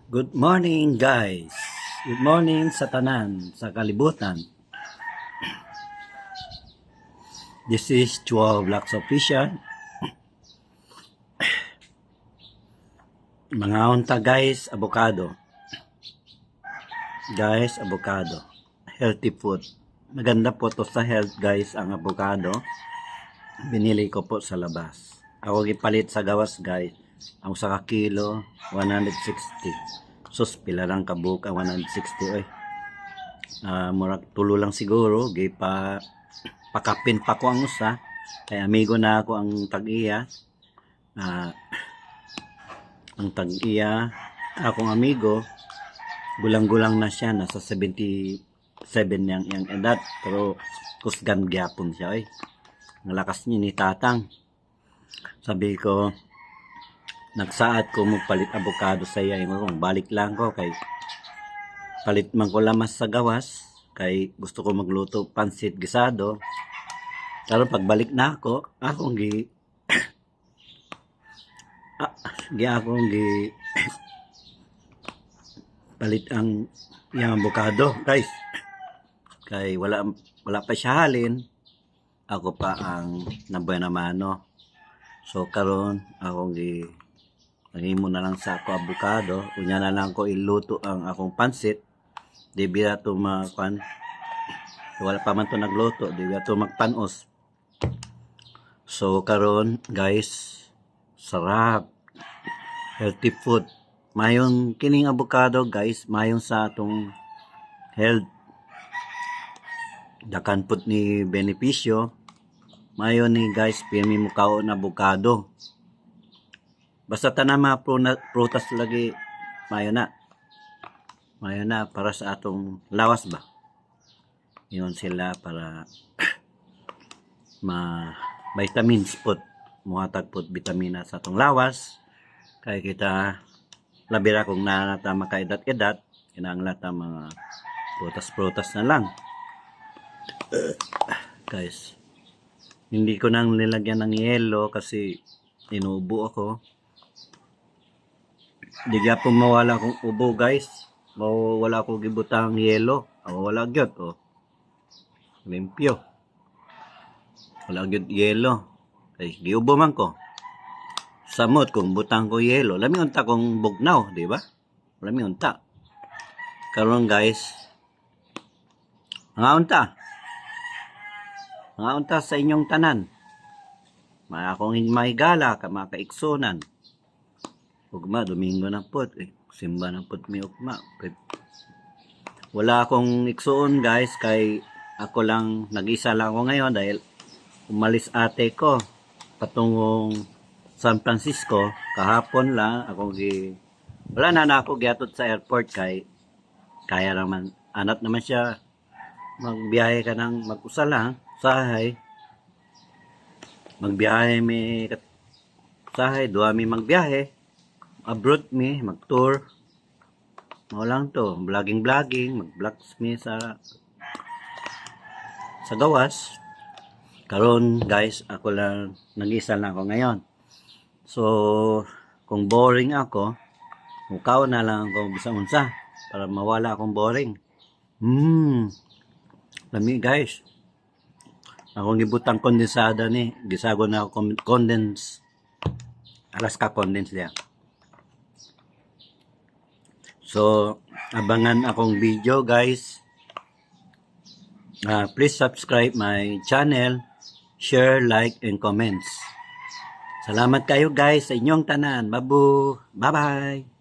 Good morning guys. Good morning sa tanan, sa kalibutan. This is Chua Vlogs Official. Mga unta guys, avocado. Guys, avocado. Healthy food. Maganda po to sa health guys ang avocado. Binili ko po sa labas. Ako gipalit sa gawas guys. Ang sa kilo 160. Sus pila lang kabuka 160 oy. Murag tulo lang siguro gipa pakapin pa ko ang usa kay amigo na ako ang tag-iya. Ang tag-iya akong amigo gulang-gulang na siya, nasa 77 yang edad, pero kusgan gyapon siya oy. Ang lakas niya ni tatang. Sabi ko nagsaad ko magpalit avocado sa iya, yung balik lang ko kay palit man ko lamas sa gawas kay gusto ko magluto pansit gisado. Pero pagbalik na ako, akong gi palit ang yung avocado guys. Kay wala pa siya halin. Ako pa ang nabuena mano. So karon akong nangimo na lang sa ako avocado, unya na lang ko iluto ang akong pansit. Di bira to makuan. Wala pa man to nagluto, di bira to magpanos. So karon guys, sarap. Healthy food. Mayon kining avocado guys, mayon sa atong health. Dakan pud ni benepisyo. Mayon ni guys, pirmi mo kaon avocado. Basta tanama prutas lagi mayo na para sa atong lawas ba. Yun sila para vitamins pot, muhatag pot vitamina sa atong lawas. Kaya kita labira kung nanata makaedat-edat, kinahanglan ta mga prutas na lang. Guys, hindi ko nang nilagyan ng yelo kasi inuubo ako. Di gyapon mawala akong ubo guys. Mawala ako gibutang yelo. Wala gyud oh. Limpyo. Wala gyud yelo. Ay giubo man ko. Samot kung butang ko yelo. Lami unta kong bugnaw, di ba? Lami unta. Karon guys. Mga unta sa inyong tanan. Mga akong mahigala ka mga kaiksonan. Ugma, Domingo na po. Simba na po may ugma. Wala akong iksoon guys. Kay ako lang, nag-isa lang ako ngayon. Dahil umalis ate ko. Patungong San Francisco. Kahapon lang. Wala na ako giatot sa airport. Kay kaya naman. Anat naman siya. Magbiyahe ka ng mag-usa lang. Sahay. Magbiyahe may sahay. Dua may magbiyahe. Abroad mi, mag-tour. Lang to, vlogging, mag-vlogs mi sa gawas. Karon guys, ako lang, nag-isa lang ako ngayon. So, kung boring ako, mukaw na lang ako bisa-unsa para mawala akong boring. Lami guys. Akong gibutang kondensada ni, gisago na ako Alaska condense diya. So, abangan akong video guys. Please subscribe my channel, share, like, and comments. Salamat kayo guys sa inyong tanan. Bye-bye.